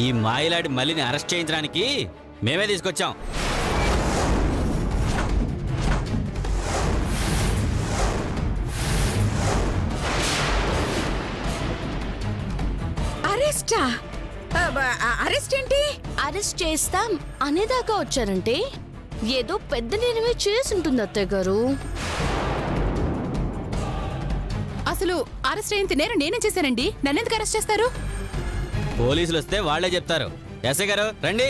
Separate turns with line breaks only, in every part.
ఈ మాయలాడి మల్లిని అరెస్ట్ చేయించడానికి మేమే తీసుకొచ్చాం.
అరెస్టా? అరెస్ట్ ఏంటి?
అరెస్ట్ చేస్తాం అనేదాకా వచ్చారంటే ఏదో పెద్ద నేరమే చేసుంటుంది అత్తయ్య గారు.
అసలు అరెస్ట్ అయిన నేరం నేనే చేశానండి. నన్నెందుకు అరెస్ట్ చేస్తారు?
పోలీసులు వస్తే వాళ్లే చెప్తారు. ఎస్ఐ గారు రండి.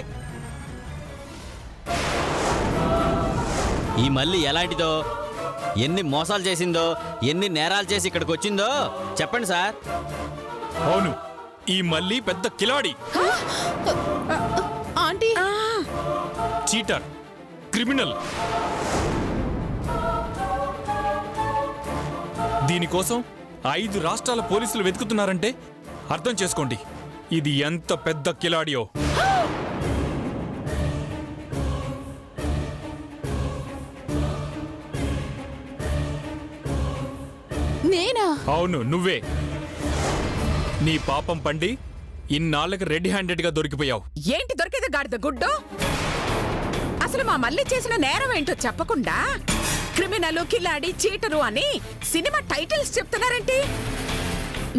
ఈ మల్లి ఎలాంటిదో, ఎన్ని మోసాలు చేసిందో, ఎన్ని నేరాలు చేసి ఇక్కడికి వచ్చిందో చెప్పండి సార్.
అవును, ఈ మల్లి పెద్ద కిలాడి,
ఆంటీ,
చీటర్, క్రిమినల్. దీనికోసం 5 రాష్ట్రాల పోలీసులు వెతుకుతున్నారంటే అర్థం చేసుకోండి ఇది ఎంత పెద్ద కిలాడియో.
నేనా?
అవును, నువ్వే. నీ పాపం పండి ఇన్నాళ్ళకి రెడ్ హ్యాండెడ్ గా దొరికిపోయావు.
ఏంటి దొరికేది గాడిద గుడ్డు? అసలు మా మళ్ళీ చేసిన నేరం ఏంటో చెప్పకుండా క్రిమినల్, కిలాడి, చీటరు అని సినిమా టైటిల్స్ చెప్తున్నారేంటి?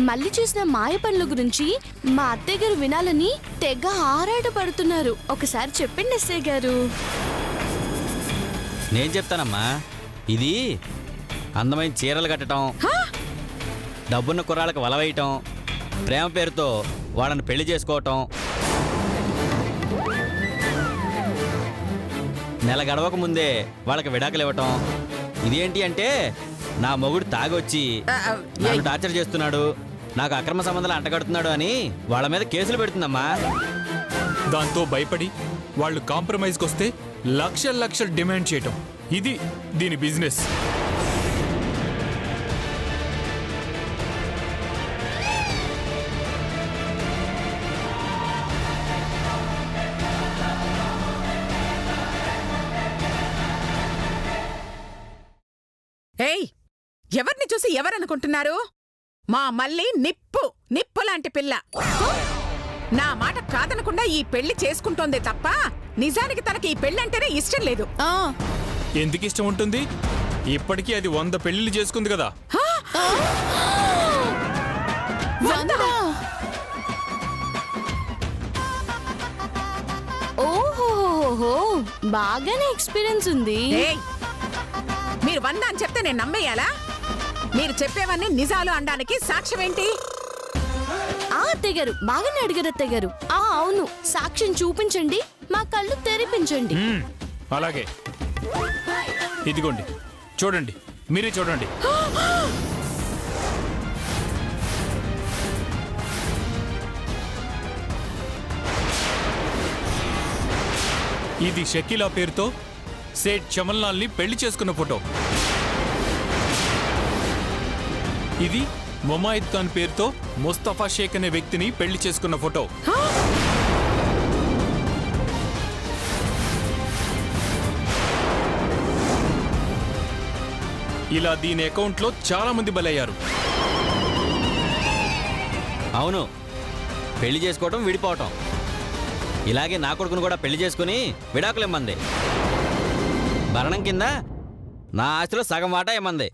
మళ్ళీ చేసిన మాయ పనుల గురించి మా అత్తయ్య గారు వినాలని తెగ ఆరాటపడుతున్నారు. ఒకసారి చెప్పండి ఎస్ఐ గారు.
నేను చెప్తానమ్మా. ఇది అందమైన చీరలు కట్టడం, డబ్బున్న కుర్రాళ్ళకి వలవేయటం, ప్రేమ పేరుతో వాళ్ళని పెళ్లి చేసుకోవటం, నెల గడవక ముందే వాళ్ళకి విడాకులు ఇవ్వటం. ఇదేంటి అంటే నా మొగుడు తాగొచ్చి నన్ను టార్చర్ చేస్తున్నాడు, నాకు అక్రమ సంబంధాలు అంటగడుతున్నాడు అని వాళ్ళ మీద కేసులు పెడుతుందమ్మా.
దాంతో భయపడి వాళ్ళు కాంప్రమైజ్కి వస్తే లక్షల లక్షలు డిమాండ్ చేయటం, ఇది దీని బిజినెస్.
ఏయ్, ఎవరిని చూసి ఎవరనుకుంటున్నారు? మా మళ్ళీ నిప్పు లాంటి పిల్ల. నా మాట కాదనకుండా ఈ పెళ్లి చేసుకుంటోందే తప్ప నిజానికి తనకి ఈ పెళ్ళంటేనే ఇష్టం లేదు.
ఎందుకు ఇష్టం ఉంటుంది? ఇప్పటికీ అది 100 పెళ్లిళ్ళు చేసుకుంది కదా.
ఓహోహో, బాగానే ఎక్స్పీరియన్స్ ఉంది.
ఏయ్, మీరు 100 అని చెప్తే నేను నమ్మేయాలా? మీరు చెప్పేవన్నీ నిజాలు అనడానికి సాక్ష్యం ఏంటి?
అత్తయ్య గారు బాగానే అడిగారు అత్తయ్య గారు. అవును, సాక్ష్యం చూపించండి, మా కళ్ళు తెరిపించండి.
అలాగే, ఇదిగోండి, చూడండి, మీరే చూడండి. ఇది షకీలా పేరుతో సేట్ చమల్లాల్ ని పెళ్లి చేసుకున్న ఫోటో. ఇది మొమాయిద్ ఖాన్ పేరుతో ముస్తఫా షేక్ అనే వ్యక్తిని పెళ్లి చేసుకున్న ఫోటో. ఇలా దీని అకౌంట్లో చాలా మంది బలయ్యారు.
అవును, పెళ్లి చేసుకోవటం, విడిపోవటం. ఇలాగే నా కొడుకును కూడా పెళ్లి చేసుకుని విడాకులు ఇమ్మంది. భరణం కింద నా ఆస్తిలో సగం వాటా ఇమ్మంది.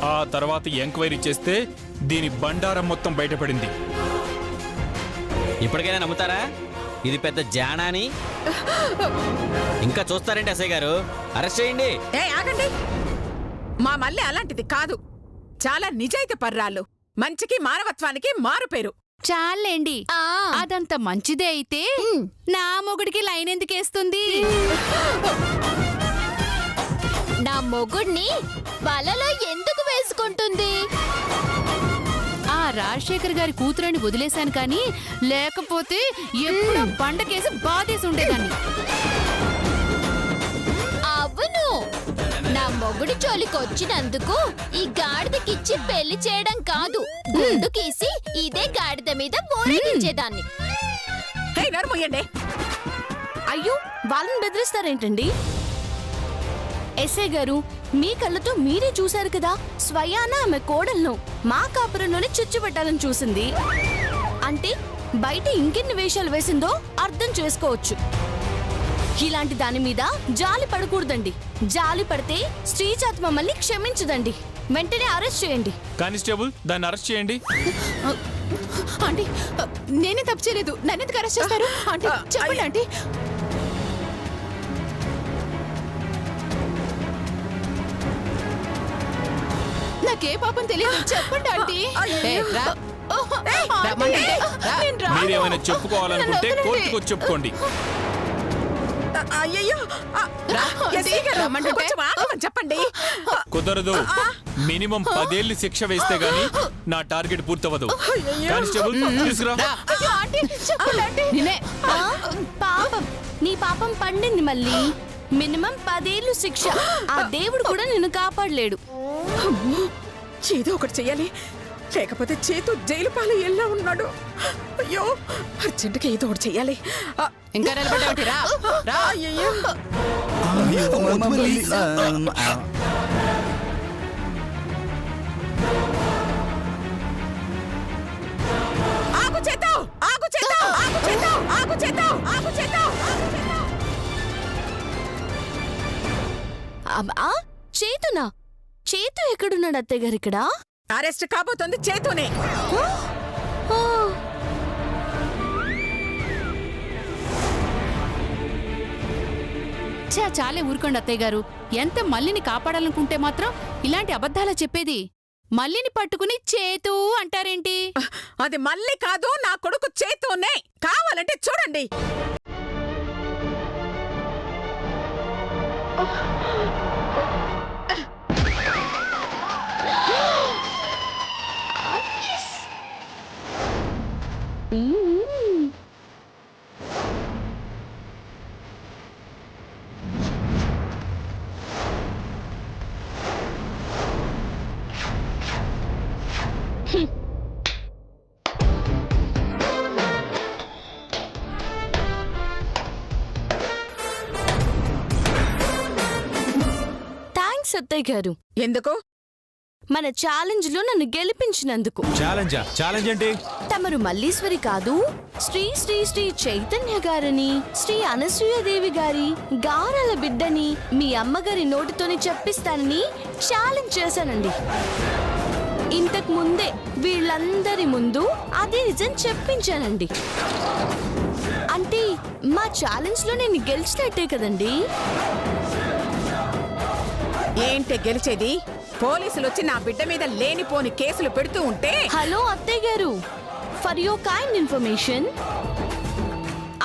ఆ తర్వాత ఎంక్వైరీ చేస్తే దీని బండారం మొత్తం బయటపడింది.
ఇప్పటికైనా నమ్ముతారా ఇది పెద్ద జానాని? ఇంకా చూస్తారేంటి ఎస్ఐ గారు? అరెస్ట్ చేయండి.
ఆగండి. మా మళ్ళీ అలాంటిది కాదు. చాలా నిజాయితీ పర్రాలు, మంచికి మానవత్వానికి మారుపేరు.
చాలండి, అదంత మంచిదే అయితే నా మొగుడికి లైన్ ఎందుకేస్తుంది?
నా మొగుడిని వలలో ఎందుకు వేసుకుంటుంది?
ఆ రాజశేఖర్ గారి కూతురని వదిలేశాను కానీ లేకపోతే ఎప్పుడో బండకేసి బాధేసి ఉండేదాన్ని.
అవును, నా మొగుడి జోలికొచ్చినందుకు ఈ గాడిదకిచ్చి పెళ్లి చేయడం కాదు, గుండు గీసి ఇదే గాడిద మీద ఊరేగించేదాన్ని.
నోరు మూయండి.
అయ్యో, వాళ్ళని బెదిరిస్తారేంటండి?
ఎస్ఐ గారు, మీ కళ్ళతో మీరే చూశారు కదా, స్వయాన ఆమె కోడలను మా కాపురంలోనే చిచ్చుపెట్టాలని చూసింది. అంటే బయట ఇంకెన్ని వేషాలు వేసిందో అర్థం చేసుకోవచ్చు. ఇలాంటి దాని మీద జాలి పడకూడదండి. జాలి పడితే శ్రీజాత్ మమ్మల్ని క్షమించదండి. వెంటనే అరెస్ట్ చేయండి.
కానిస్టేబుల్, దాన్ని అరెస్ట్ చేయండి.
ఆంటీ, నేనే తప్పు చేయలేదు. నన్నెందుకు అరెస్ట్ చేస్తారు? ఆంటీ చెప్పండి ఆంటీ. నాకే పాపం తెలియదు, చెప్పండి ఆంటీ.
మీరేమైనా చెప్పుకోవాలనుకుంటే కోర్టుకు వచ్చి చెప్పుకోండి.
అయ్యయ్యో ఎస్ఐ గారు, కొంచెం ఆగమని చెప్పండి.
కుదరదు. మినిమం 10 ఏళ్లు శిక్ష వేస్తే గానీ నా టార్గెట్ పూర్తవదు. కానిస్టేబుల్, తీసుకురా.
నేనే.
పాపం, నీ పాపం పండింది మళ్ళీ. మినిమం 10 ఏళ్ళు శిక్ష. ఆ దేవుడు కూడా నిన్ను కాపాడలేడు.
ఏదో ఒకటి చెయ్యాలి, లేకపోతే చేతు జైలు పాలు ఎలా ఉన్నాడు. అయ్యో, అర్జెంటుగా ఏదో ఒకటి చెయ్యాలి.
ఇంకా నిలబడ్డావుటి, రా రా.
అయ్యయ్యో. ఆగు చేతు, ఆగు చేతు, ఆగు చేతు, ఆగు చేతు, ఆగు చేతు, ఆగు చేతు.
ఆ, చేతునా? చేతు ఎక్కడున్నాడు అత్తయ్య గారు? ఇక్కడ
అరెస్ట్ కాబోతుంది చేతునే.
ఆ,
చాలే ఊరుకోండి అత్తయ్య గారు. ఎంత మల్లిని కాపాడాలనుకుంటే మాత్రం ఇలాంటి అబద్ధాలా చెప్పేది? మల్లిని పట్టుకుని చేతూ అంటారేంటి?
అది మళ్ళీ కాదు, నా కొడుకు చేతునే. కావాలంటే చూడండి.
థాంక్స్ అత్తయ్య గారు,
ఎందుకు?
మన ఛాలెంజ్ లో నన్ను గెలిపించినందుకు.
ఛాలెంజ్ ఏంటి?
తమరు మల్లీశ్వరి కాదు, శ్రీ శ్రీ శ్రీ చైతన్య గారని, శ్రీ అనసూయదేవి గారి గారాల బిడ్డని మీ అమ్మగారి నోటితోనే చెప్పిస్తానని ఛాలెంజ్ చేశానండి. ఇంతకు ముందే వీళ్ళందరి ముందు అదే నిజం చెప్పించానండి. అంటే మా ఛాలెంజ్ లో నేను గెలిచినట్టే కదండి.
ఏంటి గెలిచేది? పోలీసులు వచ్చి నా బిడ్డ మీద లేనిపోని కేసులు పెడుతూ ఉంటే.
హలో అత్తయ్య గారు, ఫర్ యువర్ కైండ్ ఇన్ఫర్మేషన్,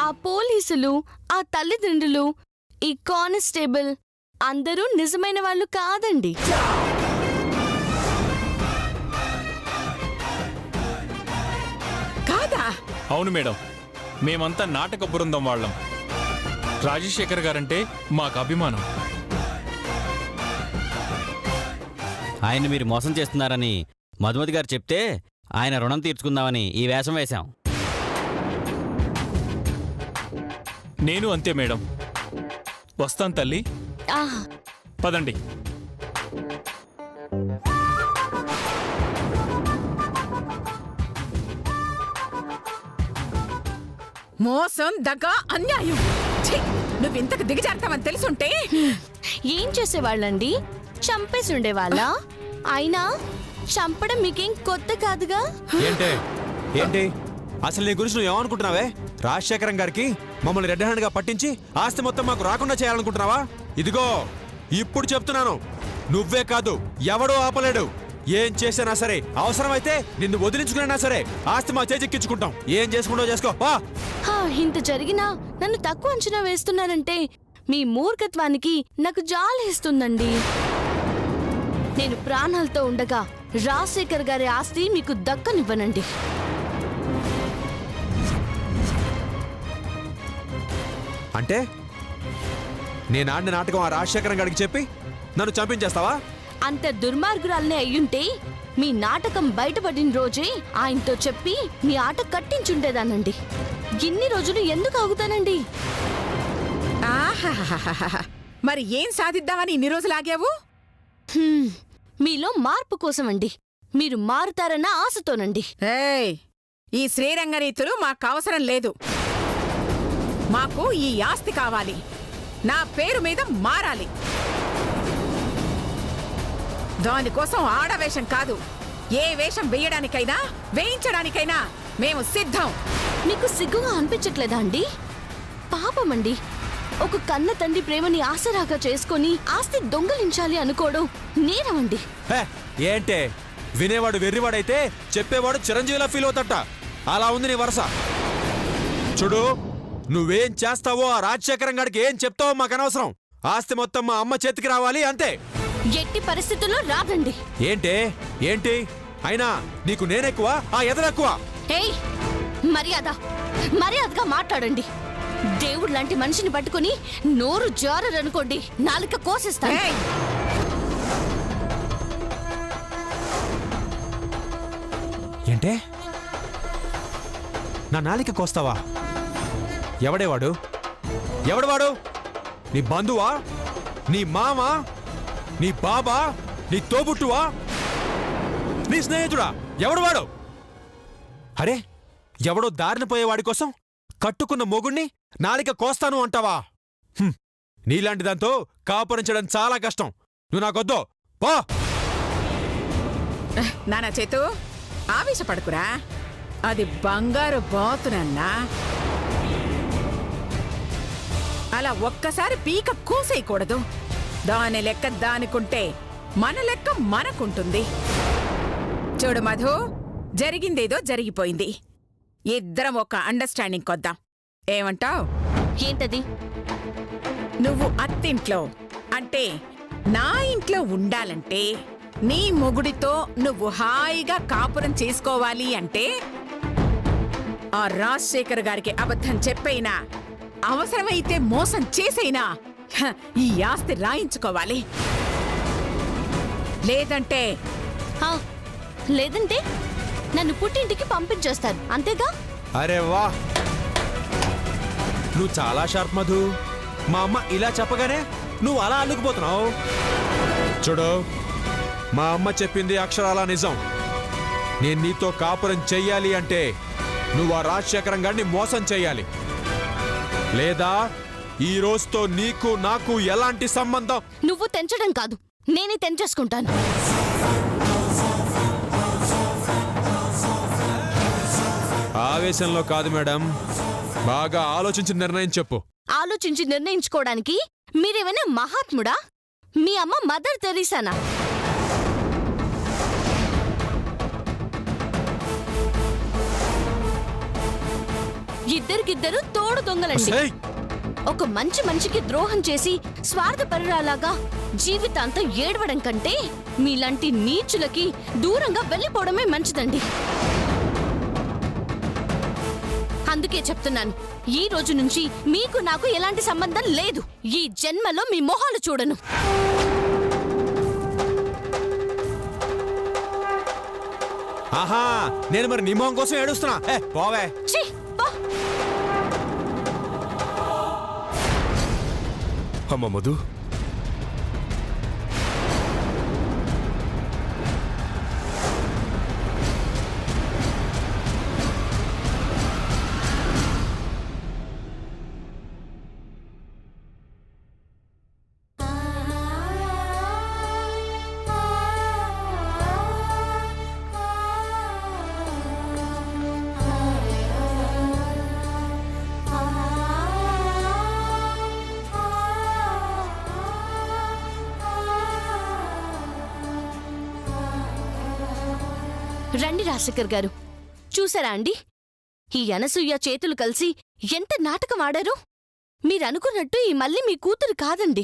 ఆ పోలీసులు, ఆ తల్లిదండ్రులు, ఈ కానిస్టేబుల్ అందరూ నిజమైన వాళ్ళు కాదండి.
కాదా?
అవును మేడం, మేమంతా నాటక బృందం వాళ్ళం. రాజశేఖర్ గారంటే మాకు అభిమానం.
ఆయన్ని మీరు మోసం చేస్తున్నారని మధుమతి గారు చెప్తే ఆయన రుణం తీర్చుకుందామని ఈ వేషం వేశాం.
నేను అంతే మేడం. వస్తాను తల్లి.
ఆహా,
పదండి.
మోసం, దగ, అన్యాయం. ఛీ! నువ్వింతకు దిగజారుతావని తెలుసుంటే.
ఏం చేసేవాళ్ళండి? చంపేసి ఉండేవాళ్ళ? అయినా చంపడం మీకేం కొత్త కాదుగా.
ఏంటి అసలు నీ గురించి నువ్వు ఏమనుకుంటున్నావే? రాజశేఖరం గారికి మమ్మల్ని రెడ్ హ్యాండ్ గా పట్టించి ఆస్తి మొత్తం మాకు రాకుండా చేయాలనుకుంటున్నావా? ఇదిగో ఇప్పుడు చెప్తున్నాను, నువ్వే కాదు ఎవడూ ఆపలేడు. ఏం చేసినా సరే, అవసరమైతే నిన్ను వదిలించుకున్నా సరే ఆస్తి మా చేజిక్కించుకుంటాం. ఏం చేసుకుంటావు చేసుకో.
ఇంత జరిగినా నన్ను తక్కువ అంచనా వేస్తున్నారంటే మీ మూర్ఖత్వానికి నాకు జాలేస్తుందండి. నేను ప్రాణాలతో ఉండగా రాజశేఖర్ గారి ఆస్తి మీకు దక్కనివ్వనండి.
అంటే నేను ఆడిన నాటకం ఆ రాజశేఖరం గారికి చెప్పి నన్ను చంపించేస్తావా?
అంత దుర్మార్గురాలనే అయ్యుంటే మీ నాటకం బయటపడిన రోజే ఆయనతో చెప్పి మీ ఆట కట్టించుండేదానండి. ఇన్ని రోజులు ఎందుకు ఆగుతానండి?
ఆహాహాహాహా. మరి ఏం సాధిద్దామని ఇన్ని రోజులు ఆగావు?
హ్మ్, మీలో మార్పు కోసమండి. మీరు మారుతారన్న ఆశతోనండి.
ఏయ్, ఈ శ్రీరంగనీతులు మాకవసరం లేదు. మాకు ఈ ఆస్తి కావాలి. నా పేరు మీద మారాలి. దానికోసం ఆడవేషం కాదు, ఏ వేషం వేయడానికైనా వేయించడానికైనా మేము సిద్ధం.
మీకు సిగ్గుగా అనిపించట్లేదా అండి? పాపమండి, ఒక కన్న తండ్రి ప్రేమని ఆసరాగా చేసుకొని ఆస్తి దొంగలించాలి అనుకోవడం నేరమండి.
హే, ఏంటే వినేవాడు వెర్రివాడైతే చెప్పేవాడు చిరంజీవిలా ఫీల్ అవుతట. అలా ఉంది నీ వరస. చూడు, నువ్వేం చేస్తావో ఆ రాజశేఖరం గారికి ఏం చెప్తావో మాకు అనవసరం. ఆస్తి మొత్తం మా అమ్మ చేతికి రావాలి అంతే.
ఎట్టి పరిస్థితుల్లో రాదండి.
ఏంటే ఏంటి అయినా నీకు నేనెక్కువ ఆ ఎదరెక్కువ?
ఏయ్, మర్యాదగా మాట్లాడండి. దేవుడు లాంటి మనిషిని పట్టుకుని నోరు జారరనుకోండి, నాలుక కోసేస్తాను.
ఏయ్,
ఏంటే నా నాలిక కోస్తావా? ఎవడేవాడు? ఎవడవాడు? నీ బంధువా? నీ మామా? నీ బాబా? నీ తోబుట్టువా? నీ స్నేహితుడా? ఎవడవాడు? అరే, ఎవడో దారిన పోయేవాడి కోసం కట్టుకున్న మొగుణ్ణి నాలిక కోస్తాను అంటావా? నీలాంటి దాంతో కాపురించడం చాలా కష్టం. నువ్వు నాకొద్దు, పో.
నానా చేతు, ఆవేశపడకురా. అది బంగారు బాతునన్నా. అలా ఒక్కసారి పీక కూసేయకూడదు. దాని లెక్క దానికుంటే మన లెక్క మనకుంటుంది. చూడు మధు, జరిగిందేదో జరిగిపోయింది. ఇద్దరం ఒక అండర్స్టాండింగ్ కొద్దాం. ఏమంటావ్?
ఏంటది?
నువ్వు అత్తింట్లో అంటే నా ఇంట్లో ఉండాలంటే, నీ మొగుడితో నువ్వు హాయిగా కాపురం చేసుకోవాలి అంటే, ఆ రాజశేఖర్ గారికి అబద్ధం చెప్పైనా, అవసరమైతే మోసం చేసైనా ఈ ఆస్తి రాయించుకోవాలి. లేదంటే
లేదంటే నన్ను పుట్టింటికి పంపించేస్తారు, అంతేగా?
అరే వా, నువ్వు చాలా షార్ప్ మధు. మా అమ్మ ఇలా చెప్పగానే నువ్వు అలా అల్లుకుపోతున్నావు. చూడు, మా అమ్మ చెప్పింది అక్షరాల నిజం. నేను నీతో కాపురం చెయ్యాలి అంటే నువ్వు ఆ రాజశేఖరం గారిని మోసం చెయ్యాలి. లేదా ఈ రోజుతో నీకు నాకు ఎలాంటి సంబంధం?
నువ్వు తెంచడం కాదు, నేనే తెంచేసుకుంటాను.
ఆవేశంలో కాదు మేడం, బాగా ఆలోచించి నిర్ణయం చెప్పు.
ఆలోచించి నిర్ణయించుకోవడానికి మీరేమైనా మహాత్ముడా? మీ అమ్మ మదర్ తెరీసానా? ఇద్దరికిద్దరు తోడు దొంగలండి.
ఏయ్!
ఒక మంచి మనిషికి ద్రోహం చేసి స్వార్థపరురాలాగా జీవితాంతం ఏడవడం కంటే మీలాంటి నీచులకి దూరంగా వెళ్ళిపోవడమే మంచిదండి. అందుకే చెప్తున్నాను, ఈ రోజు నుంచి మీకు నాకు ఎలాంటి సంబంధం లేదు. ఈ జన్మలో మీ మొహాలు చూడను.
ఆహా, నేను మరి నీ మొహం కోసం ఏడుస్తున్నా? పోవే.
ఛీ, పో.
అమ్మ మధు,
రండి రాజశేఖర్ గారు, చూసారా అండి? ఈ అనసూయ చేతులు కలిసి ఎంత నాటకం ఆడారో. మీరనుకున్నట్టు ఈ మళ్ళీ మీ కూతురు కాదండి.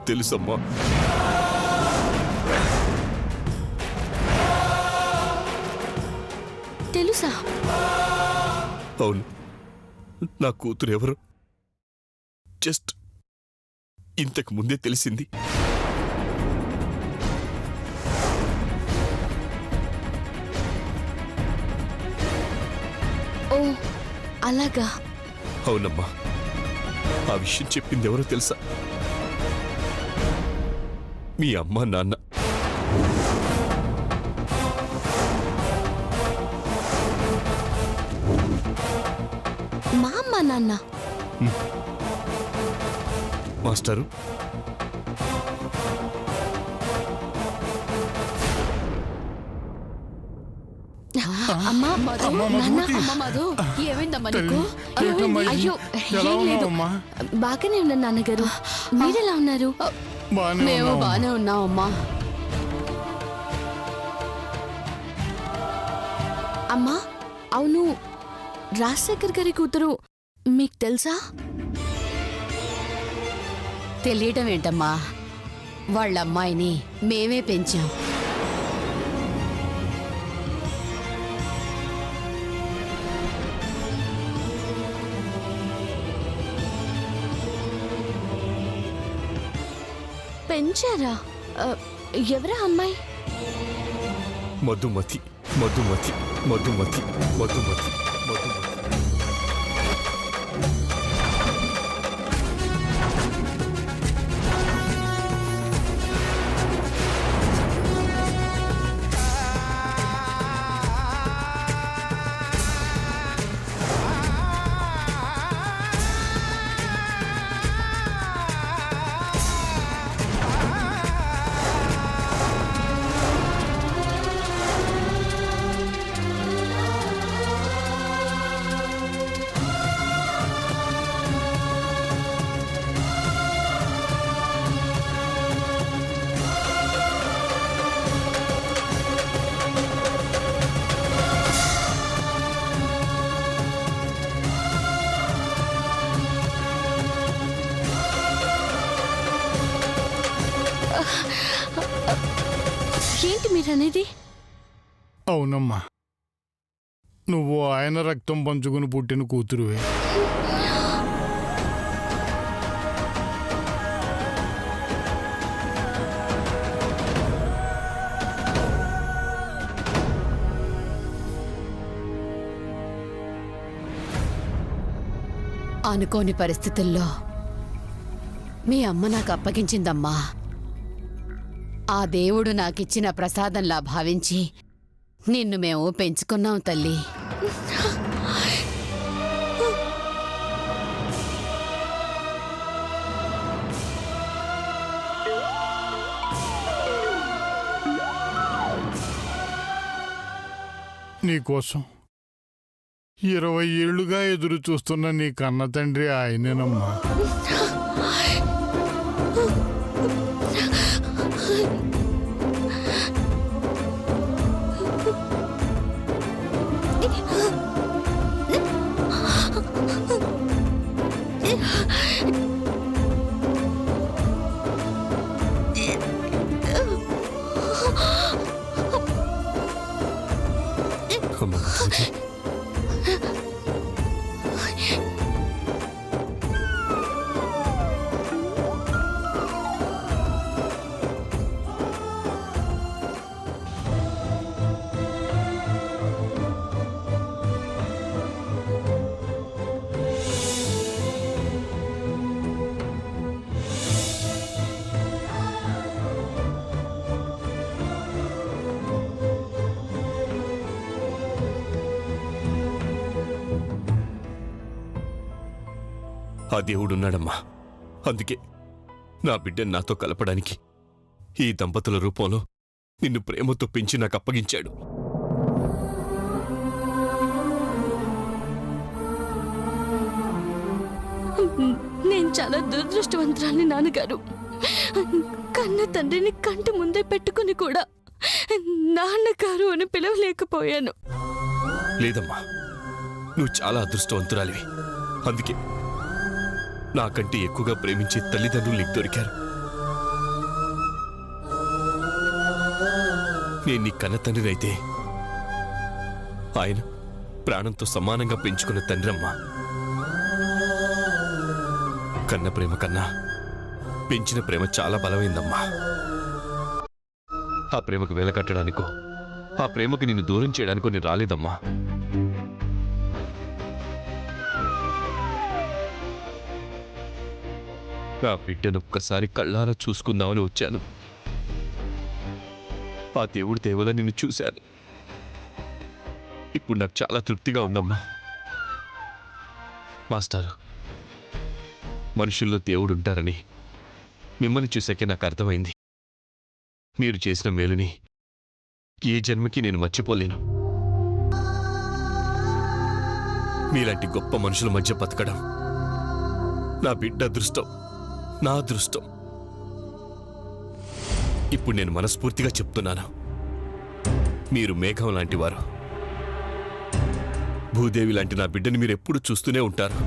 తెలుసమ్మా.
తెలుసా?
అవును, నా కూతురు ఎవరు జస్ట్ ఇంతకు ముందే తెలిసింది.
ఓ అలాగా.
అవునమ్మా, ఆ విషయం చెప్పింది ఎవరో తెలుసా? మీ అమ్మ నాన్న.
మా అమ్మ నాన్న.
మాస్టారు,
అమ్మా నాన్న.
అమ్మ మధు ఏమైందమ్మా నీకు?
అయ్యో ఏం లేదు, బాగానే ఉన్నాను నాన్నగారు. మీరెలా ఉన్నారు?
మేము బానే ఉన్నామమ్మా.
అమ్మా అవును, రాజశేఖర్ గారి కూతురు మీకు తెలుసా?
తెలియటం ఏంటమ్మా, వాళ్ళ అమ్మాయిని మేమే పెంచాం.
పెంచారా? ఎవరా అమ్మాయి?
మధుమతి మధుమతి మధుమతి మధుమతి మధుమతి.
ఏంటి మీరనేది?
అవునమ్మా, నువ్వు ఆయన రక్తం పంచుకుని పుట్టిన కూతురువే.
అనుకోని పరిస్థితుల్లో మీ అమ్మ నాకు అప్పగించిందమ్మా. ఆ దేవుడు నాకిచ్చిన ప్రసాదంలా భావించి నిన్ను మేము పెంచుకున్నాం తల్లి.
నీకోసం 20 ఏళ్లుగా ఎదురు చూస్తున్న నీ కన్న తండ్రి ఆయనేనమ్మా.
అమ్మ మధుమతి, ఆ దేవుడున్నాడమ్మా. అందుకే నా బిడ్డను నాతో కలపడానికి ఈ దంపతుల రూపంలో నిన్ను ప్రేమతో పెంచి నాకు అప్పగించాడు.
నేను చాలా దురదృష్టవంతురాలి నాన్నగారు. కన్న తండ్రిని కంటి ముందే పెట్టుకుని కూడా నాన్నగారు అని పిలవలేకపోయాను.
లేదమ్మా, నువ్వు చాలా అదృష్టవంతురాలివి. అందుకే నాకంటే ఎక్కువగా ప్రేమించే తల్లిదండ్రులు నీకు దొరికారు. నేను నీ కన్న తండ్రినైతే ఆయన ప్రాణంతో సమానంగా పెంచుకున్న తండ్రమ్మా. కన్న ప్రేమ కన్నా పెంచిన ప్రేమ చాలా బలమైందమ్మా. ఆ ప్రేమకు వెల కట్టడానికో, ఆ ప్రేమకు నిన్ను దూరం చేయడానికో నేను రాలేదమ్మా. నా బిడ్డను ఒక్కసారి కళ్ళారా చూసుకుందామని వచ్చాను. ఆ దేవుడి దేవల నిన్ను చూశాను. ఇప్పుడు నాకు చాలా తృప్తిగా ఉందమ్మా. మాస్టారు, మనుషుల్లో దేవుడు ఉంటారని మిమ్మల్ని చూశాకే నాకు అర్థమైంది. మీరు చేసిన మేలుని ఏ జన్మకి నేను మర్చిపోలేను. మీలాంటి గొప్ప మనుషుల మధ్య బతకడం నా బిడ్డ అదృష్టం, నా అదృష్టం. ఇప్పుడు నేను మనస్ఫూర్తిగా చెప్తున్నాను, మీరు మేఘం లాంటి వారు. భూదేవి లాంటి నా బిడ్డని మీరు ఎప్పుడు చూస్తూనే ఉంటారు.